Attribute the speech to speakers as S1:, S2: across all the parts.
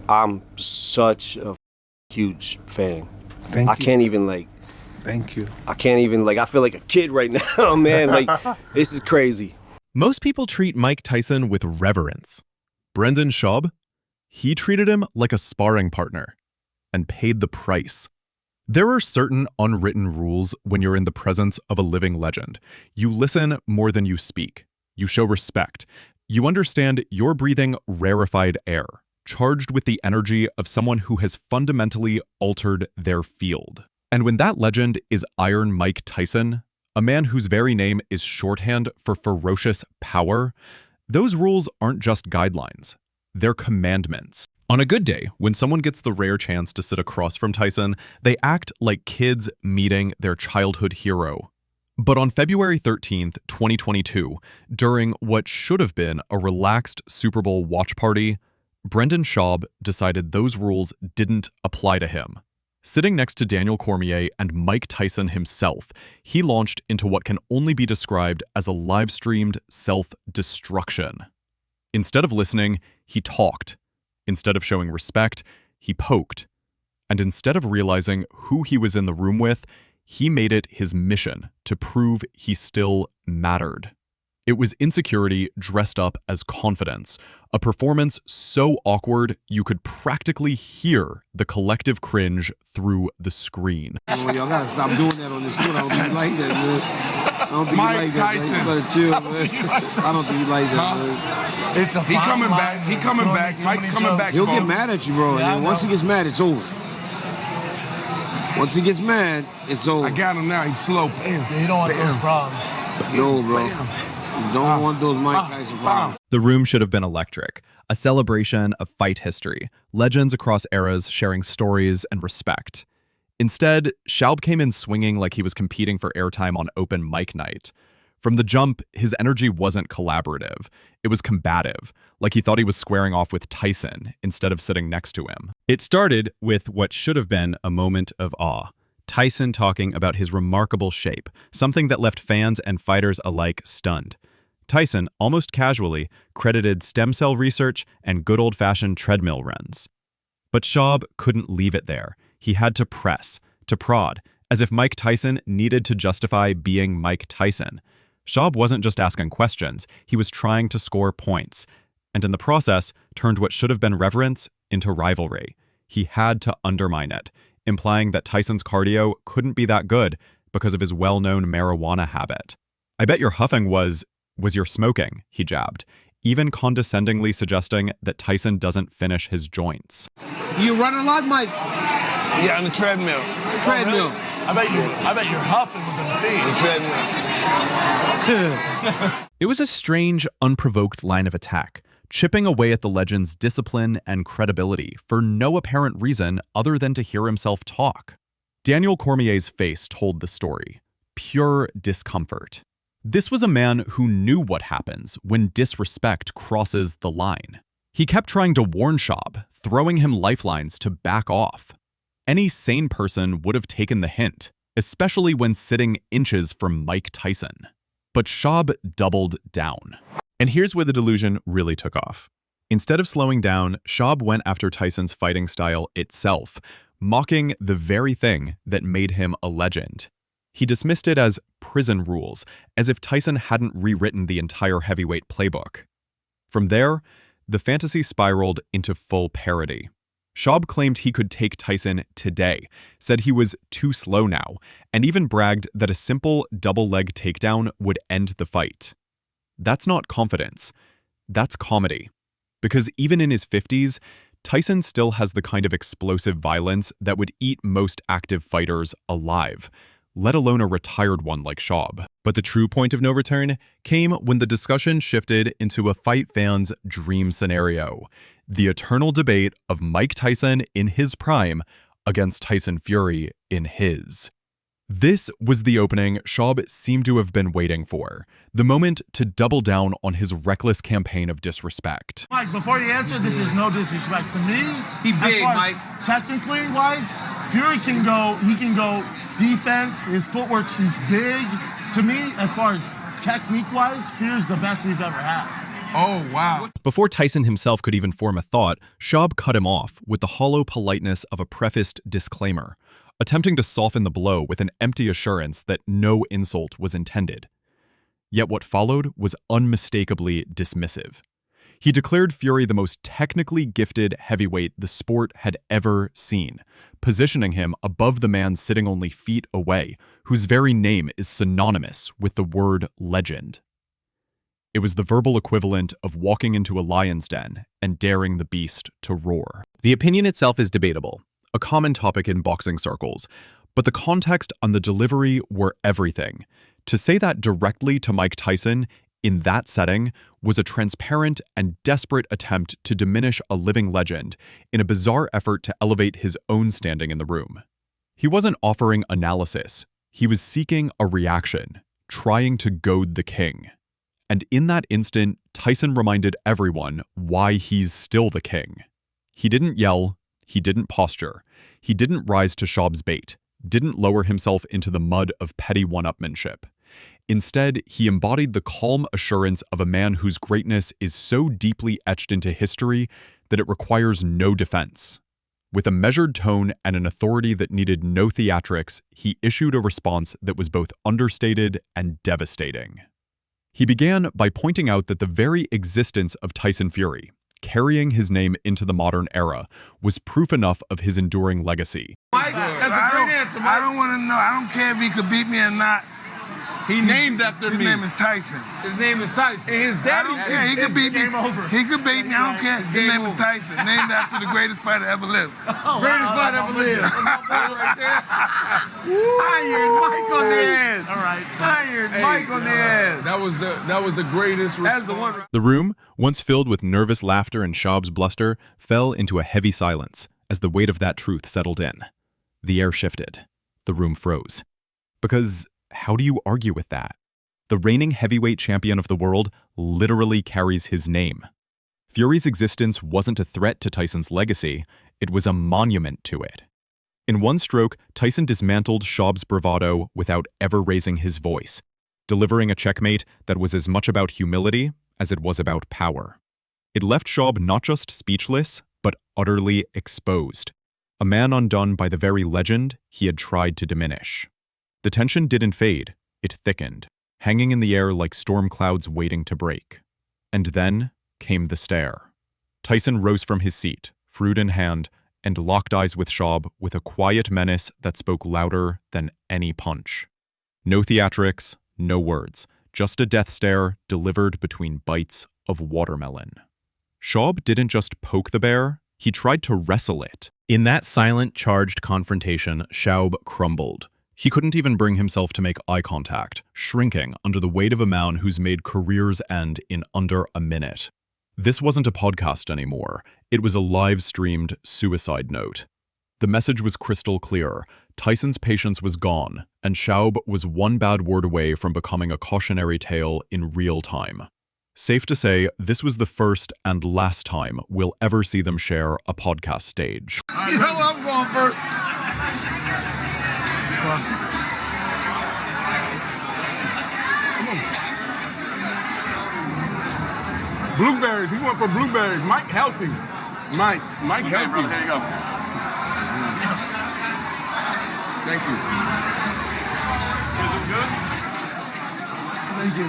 S1: I'm such a huge fan.
S2: Thank you.
S1: I can't even like.
S2: Thank you.
S1: I can't even like. I feel like a kid right now, man. Like this is crazy.
S3: Most people treat Mike Tyson with reverence. Brendan Schaub, he treated him like a sparring partner and paid the price. There are certain unwritten rules when you're in the presence of a living legend. You listen more than you speak. You show respect. You understand you're breathing rarefied air, charged with the energy of someone who has fundamentally altered their field. And when that legend is Iron Mike Tyson, a man whose very name is shorthand for ferocious power, those rules aren't just guidelines. They're commandments. On a good day, when someone gets the rare chance to sit across from Tyson, they act like kids meeting their childhood hero. But on February 13th, 2022, during what should have been a relaxed Super Bowl watch party, Brendan Schaub decided those rules didn't apply to him. Sitting next to Daniel Cormier and Mike Tyson himself, he launched into what can only be described as a live-streamed self-destruction. Instead of listening, he talked. Instead of showing respect, he poked. And instead of realizing who he was in the room with, he made it his mission to prove he still mattered. It was insecurity dressed up as confidence, a performance so awkward you could practically hear the collective cringe through the screen.
S4: Oh, y'all gotta stop doing that on this foot. I don't think you like that, man. I don't think
S5: Mike
S4: you like
S5: Tyson.
S4: that, man. You better chill, man. I don't think you like that, man.
S5: It's a he coming back. He coming back. Mike's coming back.
S4: He'll get mad at you, bro. And once he gets mad, it's over. Once he gets mad, it's over.
S5: I got him now. He's slow. Bam.
S6: They don't want those problems.
S4: No, bro. You don't want those Mike Tyson problems.
S3: The room should have been electric, a celebration of fight history, legends across eras sharing stories and respect. Instead, Schaub came in swinging like he was competing for airtime on open mic night. From the jump, his energy wasn't collaborative. It was combative, like he thought he was squaring off with Tyson instead of sitting next to him. It started with what should have been a moment of awe. Tyson talking about his remarkable shape, something that left fans and fighters alike stunned. Tyson, almost casually, credited stem cell research and good old-fashioned treadmill runs. But Schaub couldn't leave it there. He had to press, to prod, as if Mike Tyson needed to justify being Mike Tyson. Schaub wasn't just asking questions, he was trying to score points, and in the process, turned what should have been reverence into rivalry. He had to undermine it, implying that Tyson's cardio couldn't be that good because of his well-known marijuana habit. "I bet your huffing was your smoking," he jabbed, even condescendingly suggesting that Tyson doesn't finish his joints.
S4: You run a lot, Mike?
S5: Yeah, on the treadmill.
S4: Treadmill.
S6: I bet you're huffing with the feet.
S5: Treadmill.
S3: It was a strange, unprovoked line of attack, chipping away at the legend's discipline and credibility for no apparent reason other than to hear himself talk. Daniel Cormier's face told the story. Pure discomfort. This was a man who knew what happens when disrespect crosses the line. He kept trying to warn Schaub, throwing him lifelines to back off. Any sane person would have taken the hint, especially when sitting inches from Mike Tyson. But Schaub doubled down. And here's where the delusion really took off. Instead of slowing down, Schaub went after Tyson's fighting style itself, mocking the very thing that made him a legend. He dismissed it as prison rules, as if Tyson hadn't rewritten the entire heavyweight playbook. From there, the fantasy spiraled into full parody. Schaub claimed he could take Tyson today, said he was too slow now, and even bragged that a simple double-leg takedown would end the fight. That's not confidence. That's comedy. Because even in his 50s, Tyson still has the kind of explosive violence that would eat most active fighters alive, let alone a retired one like Schaub. But the true point of no return came when the discussion shifted into a fight fan's dream scenario, the eternal debate of Mike Tyson in his prime against Tyson Fury in his. This was the opening Schaub seemed to have been waiting for, the moment to double down on his reckless campaign of disrespect.
S6: Mike, before you answer, this is no disrespect to me.
S4: He big, Mike.
S6: Technically wise, Fury can go defense, his footwork's he's big. To me, as far as technique-wise, Fury's the best we've ever had.
S5: Oh, wow.
S3: Before Tyson himself could even form a thought, Schaub cut him off with the hollow politeness of a prefaced disclaimer, attempting to soften the blow with an empty assurance that no insult was intended. Yet what followed was unmistakably dismissive. He declared Fury the most technically gifted heavyweight the sport had ever seen, positioning him above the man sitting only feet away, whose very name is synonymous with the word legend. It was the verbal equivalent of walking into a lion's den and daring the beast to roar. The opinion itself is debatable, a common topic in boxing circles, but the context and the delivery were everything. To say that directly to Mike Tyson in that setting was a transparent and desperate attempt to diminish a living legend in a bizarre effort to elevate his own standing in the room. He wasn't offering analysis. He was seeking a reaction, trying to goad the king. And in that instant, Tyson reminded everyone why he's still the king. He didn't yell, he didn't posture, he didn't rise to Schaub's bait, didn't lower himself into the mud of petty one-upmanship. Instead, he embodied the calm assurance of a man whose greatness is so deeply etched into history that it requires no defense. With a measured tone and an authority that needed no theatrics, he issued a response that was both understated and devastating. He began by pointing out that the very existence of Tyson Fury, carrying his name into the modern era, was proof enough of his enduring legacy.
S5: Mike, that's a great answer, Mike.
S6: I don't want to know. I don't care if he could beat me or not.
S5: He named after
S6: His
S5: me.
S6: name is Tyson.
S5: His name is Tyson. And his
S6: I
S5: daddy.
S6: don't care. He could beat me. He could beat me. I don't care. His name is Tyson. Named after the greatest fighter ever lived.
S5: Greatest fighter ever lived. Right there. Iron Mike on the end. All right. Iron Mike on the end. That was the greatest. That's the one.
S3: The room, once filled with nervous laughter and Schaub's bluster, fell into a heavy silence as the weight of that truth settled in. The air shifted. The room froze. Because how do you argue with that? The reigning heavyweight champion of the world literally carries his name. Fury's existence wasn't a threat to Tyson's legacy, it was a monument to it. In one stroke, Tyson dismantled Schaub's bravado without ever raising his voice, delivering a checkmate that was as much about humility as it was about power. It left Schaub not just speechless, but utterly exposed, a man undone by the very legend he had tried to diminish. The tension didn't fade, it thickened, hanging in the air like storm clouds waiting to break. And then came the stare. Tyson rose from his seat, fruit in hand, and locked eyes with Schaub with a quiet menace that spoke louder than any punch. No theatrics, no words, just a death stare delivered between bites of watermelon. Schaub didn't just poke the bear, he tried to wrestle it. In that silent, charged confrontation, Schaub crumbled. He couldn't even bring himself to make eye contact, shrinking under the weight of a man who's made careers end in under a minute. This wasn't a podcast anymore. It was a live-streamed suicide note. The message was crystal clear. Tyson's patience was gone, and Schaub was one bad word away from becoming a cautionary tale in real time. Safe to say, this was the first and last time we'll ever see them share a podcast stage.
S5: You know I'm going first. Blueberries. He went for blueberries. Mike helped him. Mike helped him. There you go. Thank you.
S6: Thank you.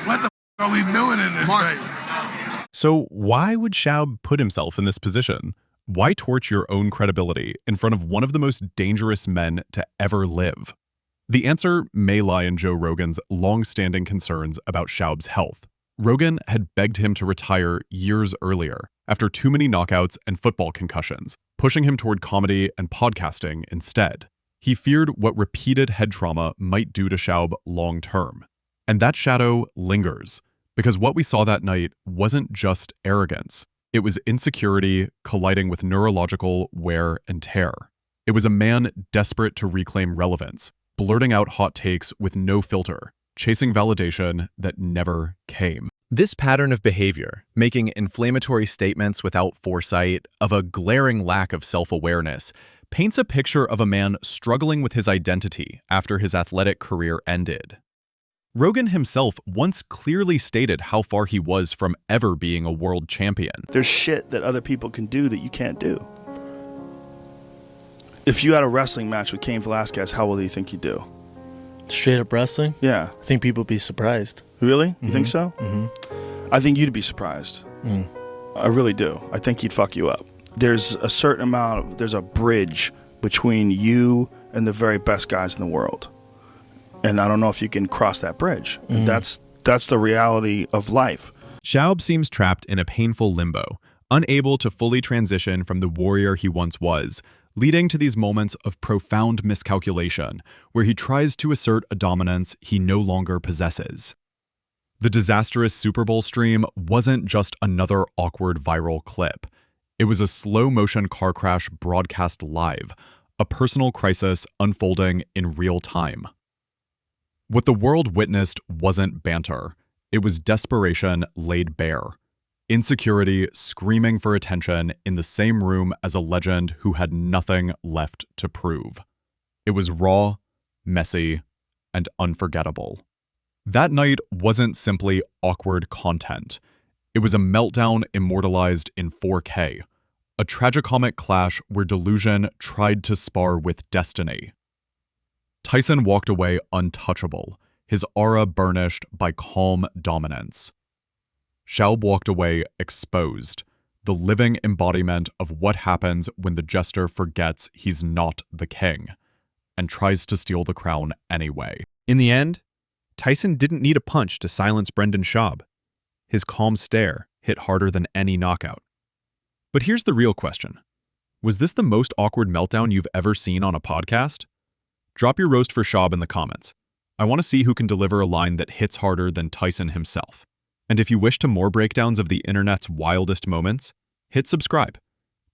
S6: What the are we doing in this fight?
S3: So why would Schaub put himself in this position? Why torch your own credibility in front of one of the most dangerous men to ever live? The answer may lie in Joe Rogan's long-standing concerns about Schaub's health. Rogan had begged him to retire years earlier, after too many knockouts and football concussions, pushing him toward comedy and podcasting instead. He feared what repeated head trauma might do to Schaub long-term. And that shadow lingers, because what we saw that night wasn't just arrogance. It was insecurity colliding with neurological wear and tear. It was a man desperate to reclaim relevance, blurting out hot takes with no filter, chasing validation that never came. This pattern of behavior, making inflammatory statements without foresight, of a glaring lack of self-awareness, paints a picture of a man struggling with his identity after his athletic career ended. Rogan himself once clearly stated how far he was from ever being a world champion.
S2: There's shit that other people can do that you can't do. If you had a wrestling match with Cain Velasquez, how well do you think you'd do?
S7: Straight up wrestling?
S2: Yeah.
S7: I think people would be surprised.
S2: Really? You think so? Mm-hmm. I think you'd be surprised. I really do. I think he'd fuck you up. There's a certain amount, there's a bridge between you and the very best guys in the world. And I don't know if you can cross that bridge. That's the reality of life.
S3: Schaub seems trapped in a painful limbo, unable to fully transition from the warrior he once was, leading to these moments of profound miscalculation, where he tries to assert a dominance he no longer possesses. The disastrous Super Bowl stream wasn't just another awkward viral clip. It was a slow-motion car crash broadcast live, a personal crisis unfolding in real time. What the world witnessed wasn't banter. It was desperation laid bare. Insecurity screaming for attention in the same room as a legend who had nothing left to prove. It was raw, messy, and unforgettable. That night wasn't simply awkward content. It was a meltdown immortalized in 4K, a tragicomic clash where delusion tried to spar with destiny. Tyson walked away untouchable, his aura burnished by calm dominance. Schaub walked away exposed, the living embodiment of what happens when the jester forgets he's not the king, and tries to steal the crown anyway.
S8: In the end, Tyson didn't need a punch to silence Brendan Schaub. His calm stare hit harder than any knockout. But here's the real question. Was this the most awkward meltdown you've ever seen on a podcast? Drop your roast for Schaub in the comments. I want to see who can deliver a line that hits harder than Tyson himself. And if you wish to more breakdowns of the internet's wildest moments, hit subscribe,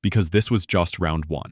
S8: because this was just round one.